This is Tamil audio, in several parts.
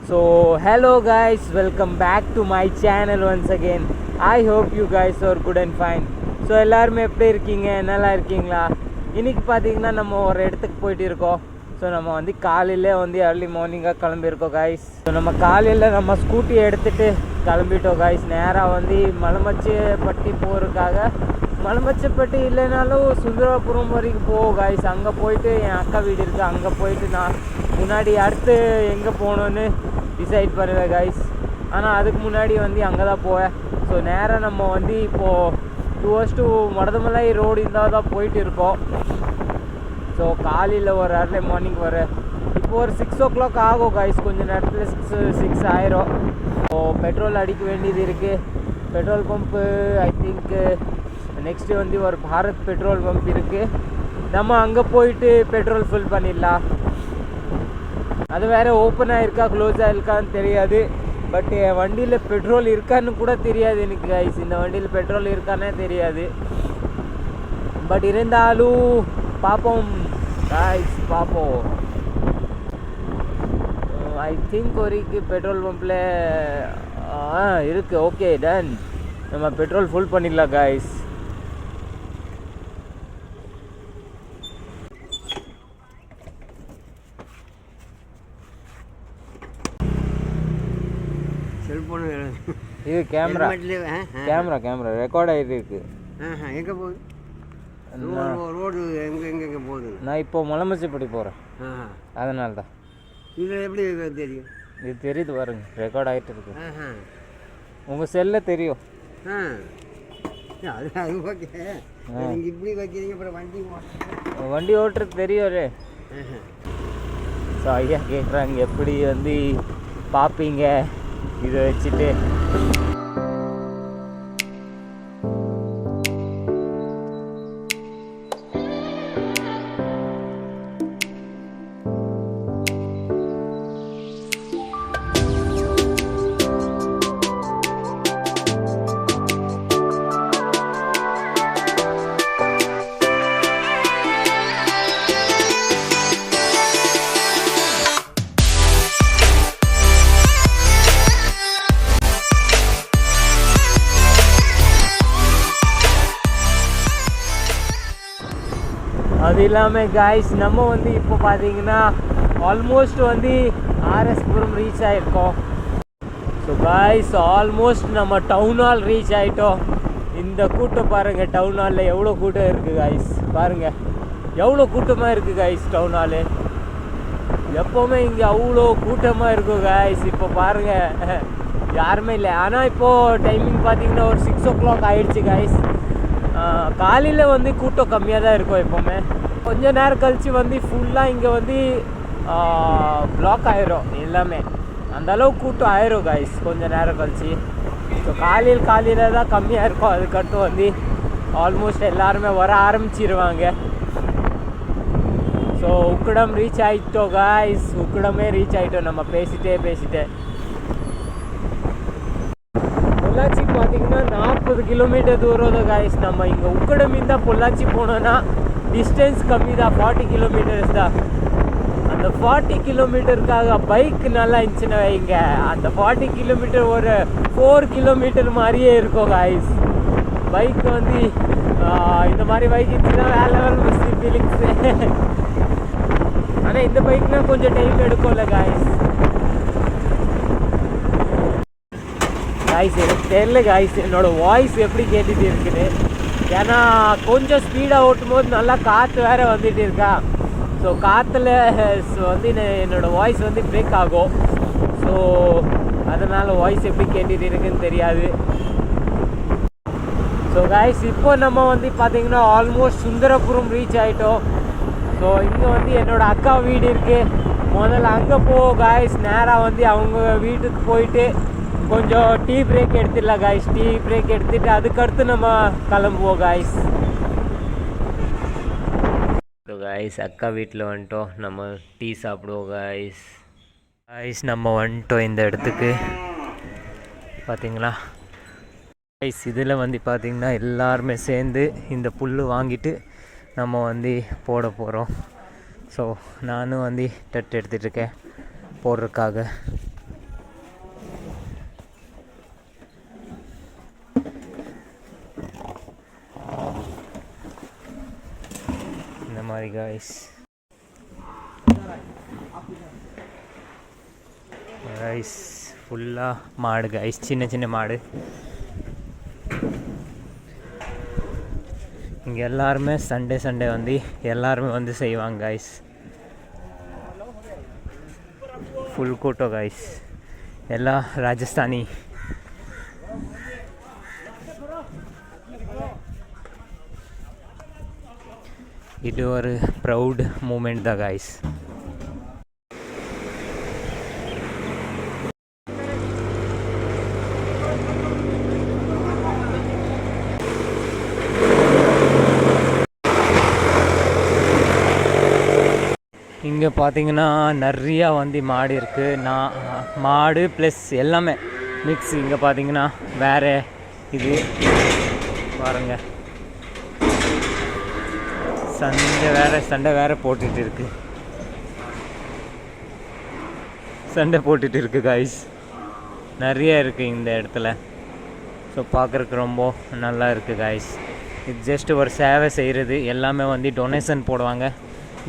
So hello guys, welcome back to my channel once again. I hope you guys are good and fine. So எல்லாருமே எப்படி இருக்கீங்க, நல்லா இருக்கீங்களா? இன்றைக்கி பார்த்தீங்கன்னா நம்ம ஒரு இடத்துக்கு போயிட்டு இருக்கோம். ஸோ நம்ம வந்து காலையிலே வந்து ஏர்லி மார்னிங்காக கிளம்பியிருக்கோம் காய்ஸ். ஸோ நம்ம காலையில் நம்ம ஸ்கூட்டி எடுத்துகிட்டு கிளம்பிட்டோம் காய்ஸ். நேராக வந்து மலைமச்சப்பட்டி போகிறதுக்காக, மலைமச்சப்பட்டி இல்லைனாலும் சுந்தராபுரம் வரைக்கும் போவோம் காய்ஸ். அங்கே போயிட்டு என் அக்கா வீடு இருக்குது, அங்கே போயிட்டு நான் முன்னாடி அடுத்து எங்கே போகணுன்னு டிசைட் பண்ணுவேன் காய்ஸ். ஆனால் அதுக்கு முன்னாடி வந்து அங்கே தான் போவேன். ஸோ நேராக நம்ம வந்து இப்போது டுவர்ஸ் டு மடதமலை ரோடு இருந்தால் தான் போயிட்டு இருக்கோம். ஸோ காலையில் ஒரு ஏர்லி மார்னிங் இப்போ ஒரு 6 o'clock ஆகும் காய்ஸ். கொஞ்சம் நேரத்தில் 6 ஆயிரும். ஸோ பெட்ரோல் அடிக்க வேண்டியது இருக்குது. Petrol pump I think next வந்து ஒரு பாரத் பெட்ரோல் பம்ப் இருக்குது. நம்ம அங்கே போயிட்டு பெட்ரோல் ஃபில் பண்ணிடலாம். அது வேறு ஓப்பன் ஆகிருக்கா க்ளோஸ் ஆகிருக்கான்னு தெரியாது. பட் என் வண்டியில் பெட்ரோல் இருக்கான்னு கூட தெரியாது எனக்கு கைஸ். இந்த வண்டியில் பெட்ரோல் இருக்கானே தெரியாது. பட் இருந்தாலும் பார்ப்போம் கைஸ், பார்ப்போம். ஐ திங்க் ஒருக்கு பெட்ரோல் பம்பில் இருக்குது. ஓகே டன், நம்ம பெட்ரோல் ஃபுல் பண்ணிடலாம் கைஸ். இது கேமரா ரெக்கார்ட் ஆகிட்டு இருக்கு. எங்கே போகுது ரோடு? எங்கே போகுது? நான் இப்போ மலைமச்சப்பட்டி போகிறேன், அதனால தான். இது எப்படி தெரியும்? இது தெரியுது பாருங்க, ரெக்கார்ட் ஆகிட்டு இருக்கு. உங்கள் செல்லில் தெரியும். அது ஓகே. நீங்கள் இப்படி வைக்கிறீங்க, அப்புறம் வண்டி ஓட்டுறது தெரியும். ஸோ ஐயா கேட்குறாங்க எப்படி வந்து பார்ப்பீங்க இதை வச்சுட்டு. அது இல்லாமல் காய்ஸ், நம்ம வந்து இப்போ பார்த்தீங்கன்னா ஆல்மோஸ்ட் வந்து ஆர்எஸ்புரம் ரீச் ஆகிருக்கோம். ஸோ காய்ஸ், ஆல்மோஸ்ட் நம்ம டவுன் ஹால் ரீச் ஆகிட்டோம். இந்த கூட்டம் பாருங்கள், டவுன் ஹாலில் எவ்வளோ கூட்டம் இருக்குது காய்ஸ். பாருங்கள் எவ்வளோ கூட்டமாக இருக்குது காய்ஸ். டவுன் ஹாலு எப்போவுமே இங்கே அவ்வளோ கூட்டமாக இருக்கும் காய்ஸ். இப்போ பாருங்கள் யாருமே இல்லை. ஆனால் இப்போது டைமிங் பார்த்தீங்கன்னா ஒரு 6 o'clock ஆகிடுச்சு காய்ஸ். காலையில் வந்து கூட்டம் கம்மியாக தான் இருக்கும் எப்போவுமே. கொஞ்சம் நேரம் கழித்து வந்து ஃபுல்லாக இங்கே வந்து பிளாக் ஆயிரும் எல்லாமே. அந்தளவுக்கு கூட்டம் ஆயிரும் காய்ஸ் கொஞ்சம் நேரம் கழிச்சு. ஸோ காலையில் தான் கம்மியாக இருக்கும். அதுக்கடுத்து வந்து ஆல்மோஸ்ட் எல்லாருமே வர ஆரம்பிச்சிருவாங்க. ஸோ உக்கடம் ரீச் ஆகிட்டோம் காய்ஸ். உக்கடமே ரீச் ஆகிட்டோம் நம்ம பேசிட்டே. பொள்ளாச்சி பார்த்தீங்கன்னா 40 கிலோமீட்டர் தூரம் தான் காய்ஸ். நம்ம இங்கே உக்கடமிருந்தா பொள்ளாச்சி போனோன்னா டிஸ்டன்ஸ் கம்மி தான், 40 கிலோமீட்டர்ஸ் தான். அந்த 40 கிலோமீட்டருக்காக பைக் நல்லா இருந்துச்சுன்னா வைங்க, அந்த 40 கிலோமீட்டர் ஒரு 4 கிலோமீட்டர் மாதிரியே இருக்கும் காய்ஸ். பைக் வந்து இந்த மாதிரி பைக் இருந்துச்சுன்னா வேற லெவல் மிஸ் ஃபீலிங்ஸு. ஆனால் இந்த பைக்னால் கொஞ்சம் டைம் எடுக்கும்ல காய்ஸ். காய்ஸ் எனக்கு தெரியல காய்ஸ் என்னோடய வாய்ஸ் எப்படி கேட்டுட்டு இருக்குது. ஏன்னா கொஞ்சம் ஸ்பீடாக ஓட்டும் போது நல்லா காற்று வேறு வந்துட்டு இருக்கா. ஸோ காற்றுல வந்து என்னோடய வாய்ஸ் வந்து பிரேக் ஆகும். ஸோ அதனால் வாய்ஸ் எப்படி கேட்டுட்டு இருக்குன்னு தெரியாது. ஸோ காய்ஸ், இப்போ நம்ம வந்து பார்த்திங்கன்னா ஆல்மோஸ்ட் சுந்தரபுரம் ரீச் ஆகிட்டோம். ஸோ இங்கே வந்து என்னோடய அக்கா வீடு இருக்குது. முதல்ல அங்கே காய்ஸ். நேராக வந்து அவங்க வீட்டுக்கு போயிட்டு கொஞ்சம் டீ பிரேக் எடுத்துடலாம் காய்ஸ். டீ பிரேக் எடுத்துகிட்டு அதுக்கடுத்து நம்ம கிளம்புவோம் காய்ஸ். ஸோ காய்ஸ், அக்கா வீட்டில் வந்துட்டோம். நம்ம டீ சாப்பிடுவோம் காய்ஸ். நம்ம வந்துட்டோம் இந்த இடத்துக்கு. பார்த்தீங்களா காய்ஸ், இதில் வந்து பார்த்திங்கன்னா எல்லாருமே சேர்ந்து இந்த புல் வாங்கிட்டு நம்ம வந்து போட போகிறோம். ஸோ நானும் வந்து தட்டு எடுத்துகிட்ருக்கேன் போடுறதுக்காக. மாதிரி guys. Guys ஃபுல்லாக மாடு guys, சின்ன சின்ன மாடு. இங்கே எல்லாருமே சண்டே வந்து எல்லாருமே வந்து செய்வாங்க guys. ஃபுல் கூட்டம் guys, எல்லா ராஜஸ்தானி. இது ஒரு ப்ரௌட் மூமெண்ட் தான் guys. இங்கே பார்த்தீங்கன்னா நிறையா வந்து மாடு இருக்குது. மாடு ப்ளஸ் எல்லாமே மிக்ஸ். இங்கே பார்த்தீங்கன்னா வேறு இது பாருங்க, சண்டை வேறு போட்டுட்டு இருக்கு காய்ஸ். நிறைய இருக்குது இந்த இடத்துல. ஸோ பார்க்குறதுக்கு ரொம்ப நல்லா இருக்குது காய்ஸ். இது ஜஸ்ட் ஒரு சேவை செய்கிறது. எல்லாமே வந்து டொனேஷன் போடுவாங்க.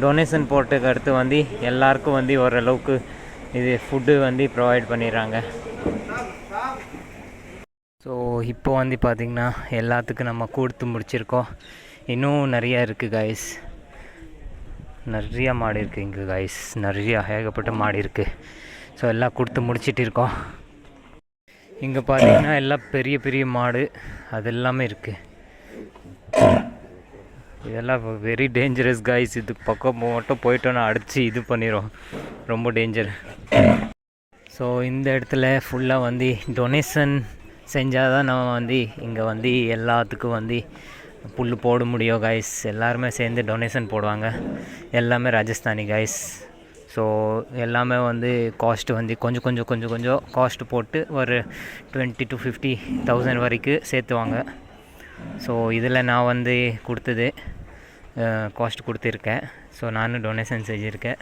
டொனேஷன் போட்டதுக்கு அடுத்து வந்து எல்லாருக்கும் வந்து ஓரளவுக்கு இது ஃபுட்டு வந்து ப்ரொவைட் பண்ணிடுறாங்க. ஸோ இப்போ வந்து பார்த்திங்கன்னா எல்லாத்துக்கும் நம்ம கொடுத்து முடிச்சிருக்கோம். இன்னும் நிறையா இருக்குது காய்ஸ். நிறையா மாடு இருக்குது இங்கே காய்ஸ். நிறையா ஏகப்பட்ட மாடு இருக்குது. ஸோ எல்லாம் கொடுத்து முடிச்சிட்டு இருக்கோம். இங்கே பார்த்திங்கன்னா எல்லாம் பெரிய பெரிய மாடு அது எல்லாமே இருக்குது. இதெல்லாம் வெரி டேஞ்சரஸ் காய்ஸ். இது பக்கம் மட்டும் போயிட்டோன்னா அடித்து இது பண்ணிடும், ரொம்ப டேஞ்சர். ஸோ இந்த இடத்துல ஃபுல்லாக வந்து டொனேஷன் செஞ்சால் தான் நம்ம வந்து இங்கே வந்து எல்லாத்துக்கும் வந்து புல் போட முடியும் காய்ஸ். எல்லாருமே சேர்ந்து டொனேஷன் போடுவாங்க. எல்லாமே ராஜஸ்தானி காய்ஸ். ஸோ எல்லாமே வந்து காஸ்ட்டு வந்து கொஞ்சம் காஸ்ட்டு போட்டு ஒரு 20,000 to 50,000 வரைக்கும் சேர்த்துவாங்க. ஸோ இதில் நான் வந்து கொடுத்தது காஸ்ட் கொடுத்துருக்கேன். ஸோ நானும் டொனேஷன் செஞ்சுருக்கேன்.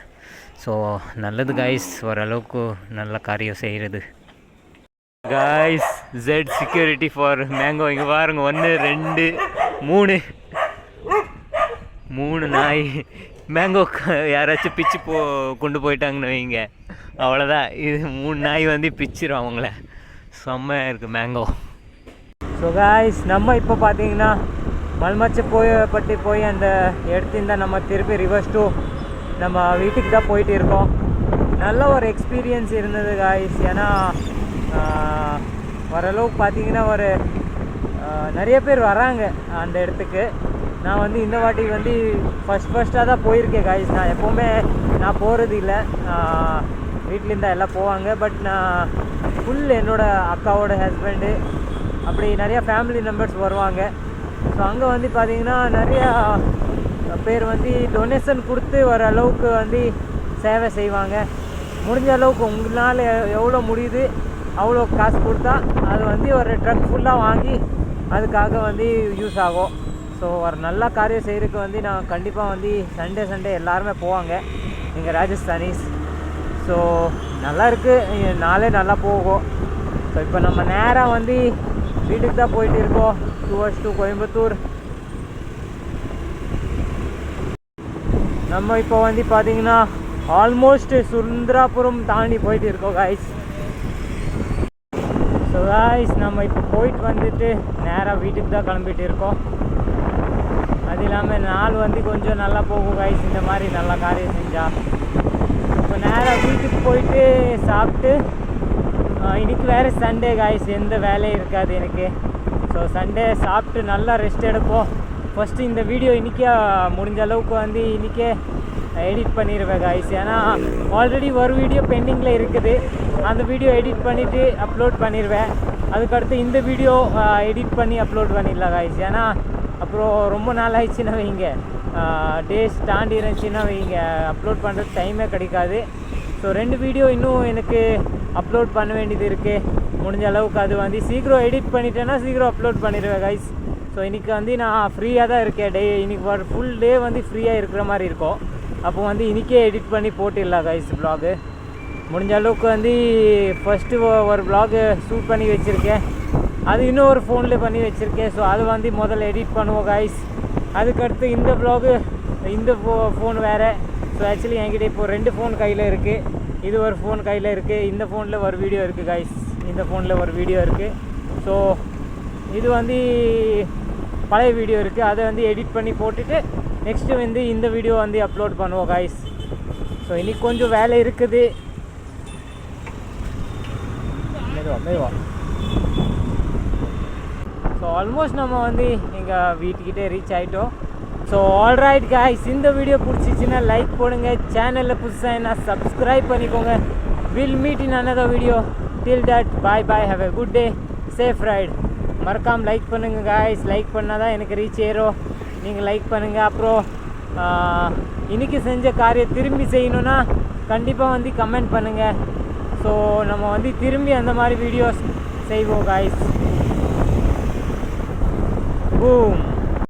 ஸோ நல்லது காய்ஸ், ஓரளவுக்கு நல்ல காரியம் செய்கிறது guys. Z security for mango. இங்கே பாருங்க, 1 2 3 நாய் மேங்கோ யாராச்சும் பிச்சு கொண்டு போயிட்டாங்கன்னு வைங்க, அவ்வளோதான். இது 3 நாய் வந்து பிச்சிரும் அவங்கள. செம்மையாக இருக்குது மேங்கோ. ஸோ காய்ஸ், நம்ம இப்போ பார்த்தீங்கன்னா மல்மச்சு போய் அந்த இடத்துல நம்ம திருப்பி ரிவர்ஸ் டு நம்ம வீட்டுக்கு தான் போயிட்டு இருக்கோம். நல்ல ஒரு எக்ஸ்பீரியன்ஸ் இருந்தது காய்ஸ். ஏன்னா ஓரளவுக்கு பார்த்தீங்கன்னா ஒரு நிறைய பேர் வராங்க அந்த இடத்துக்கு. நான் வந்து இந்த வாட்டி வந்து ஃபஸ்ட்டாக தான் போயிருக்கேன் காய்ஸ். நான் எப்போவுமே போகிறது இல்லை, வீட்லேருந்து எல்லாம் போவாங்க. பட் நான் ஃபுல் என்னோடய அக்காவோட ஹஸ்பண்டு அப்படி நிறையா ஃபேமிலி மெம்பர்ஸ் வருவாங்க. ஸோ அங்கே வந்து பார்த்திங்கன்னா நிறையா பேர் வந்து டொனேஷன் கொடுத்து வர அளவுக்கு வந்து சேவை செய்வாங்க. முடிஞ்ச அளவுக்கு உங்களால் எவ்வளோ முடியுது அவ்வளோ காசு கொடுத்தா அது வந்து ஒரு ட்ரக் ஃபுல்லாக வாங்கி அதுக்காக வந்து யூஸ் ஆகும். ஸோ ஒரு நல்ல காரியம் செய்கிறதுக்கு வந்து நான் கண்டிப்பாக வந்து சண்டே எல்லாருமே போவாங்க இங்கே ராஜஸ்தானிஸ். ஸோ நல்லா இருக்குது, நாளே நல்லா போகும். ஸோ இப்போ நம்ம நேராக வந்து வீட்டுக்கு தான் போயிட்டு இருக்கோம், டுவர்ட்ஸ் டு கோயம்புத்தூர். நம்ம இப்போ வந்து பார்த்தீங்கன்னா ஆல்மோஸ்ட் சுந்தராபுரம் தாண்டி போயிட்டு இருக்கோம் காய்ஸ். ஸோ காய்ஸ், நம்ம இப்போ போயிட்டு வந்துட்டு நேராக வீட்டுக்கு தான் கிளம்பிட்டு இருக்கோம். அது இல்லாமல் நாள் வந்து கொஞ்சம் நல்லா போகும் காய்ஸ், இந்த மாதிரி நல்லா காரியம் செஞ்சால். இப்போ நேராக வீட்டுக்கு போயிட்டு சாப்பிட்டு, இன்றைக்கி வேறு சண்டே காய்ஸ், எந்த வேலையும் இருக்காது எனக்கு. ஸோ சண்டே சாப்பிட்டு நல்லா ரெஸ்ட் எடுப்போம். ஃபஸ்ட்டு இந்த வீடியோ இன்றைக்கே முடிஞ்ச அளவுக்கு வந்து இன்றைக்கே எடிட் பண்ணிடுவேன் காய்ஸ். ஏன்னா ஆல்ரெடி ஒரு வீடியோ பெண்டிங்கில் இருக்குது, அந்த வீடியோ எடிட் பண்ணிவிட்டு அப்லோட் பண்ணிடுவேன். அதுக்கடுத்து இந்த வீடியோ எடிட் பண்ணி அப்லோட் பண்ணிடலாம் காய்ஸ். ஏன்னா அப்புறம் ரொம்ப நாள் ஆயிடுச்சுன்னா வைங்க, டேஸ் தாண்டி இருந்துச்சுன்னா வைங்க, அப்லோட் பண்ணுறதுக்கு டைமே கிடைக்காது. ஸோ 2 வீடியோ இன்னும் எனக்கு அப்லோட் பண்ண வேண்டியது இருக்குது. முடிஞ்ச அளவுக்கு அது வந்து சீக்கிரம் எடிட் பண்ணிட்டேன்னா சீக்கிரம் அப்லோட் பண்ணிடுவேன் கைஸ். ஸோ இன்றைக்கி வந்து நான் ஃப்ரீயாக தான் இருக்கேன். இன்றைக்கி ஒரு ஃபுல் டே வந்து ஃப்ரீயாக இருக்கிற மாதிரி இருக்கும். அப்போ வந்து இன்றைக்கே எடிட் பண்ணி போட்டுடலாம் கைஸ் வ்ளாகு. முடிஞ்ச அளவுக்கு வந்து ஃபஸ்ட்டு ஒரு வ்ளாகு ஷூட் பண்ணி வச்சுருக்கேன், அது இன்னும் ஒரு ஃபோனில் பண்ணி வச்சுருக்கேன். ஸோ அது வந்து முதல்ல எடிட் பண்ணுவோம் கைஸ். அதுக்கடுத்து இந்த வ்ளாகு இந்த ஃபோன் வேறு. ஸோ ஆக்சுவலி என்கிட்ட இப்போ 2 ஃபோன் கையில் இருக்குது. இது ஒரு ஃபோன் கையில் இருக்குது. இந்த ஃபோனில் ஒரு வீடியோ இருக்குது கைஸ். இந்த ஃபோனில் ஒரு வீடியோ இருக்குது. ஸோ இது வந்து பழைய வீடியோ இருக்குது. அதை வந்து எடிட் பண்ணி போட்டுட்டு நெக்ஸ்ட்டு வந்து இந்த வீடியோ வந்து அப்லோட் பண்ணுவோம் கைஸ். ஸோ இன்றைக்கி கொஞ்சம் வேலை இருக்குது. மெதுவா. ஸோ ஆல்மோஸ்ட் நம்ம வந்து எங்கள் வீட்டுக்கிட்டே ரீச் ஆகிட்டோம். ஸோ ஆல்ரைட் கைஸ், இந்த வீடியோ பிடிச்சிச்சின்னா லைக் போடுங்க. சேனலில் புதுசாக என்ன சப்ஸ்கிரைப் பண்ணிக்கோங்க. Will meet in another video. Till that boy bye. Have a good day. Safe right. மறக்காமல் லைக் பண்ணுங்கள் கைஸ். லைக் பண்ணால் தான் எனக்கு ரீச் ஏறும். நீங்கள் லைக் பண்ணுங்கள். அப்புறம் இன்றைக்கி செஞ்ச காரியம் திரும்பி செய்யணுன்னா கண்டிப்பாக வந்து கமெண்ட் பண்ணுங்கள். ஸோ நம்ம வந்து திரும்பி அந்த மாதிரி வீடியோஸ் செய்வோம் கைஸ்.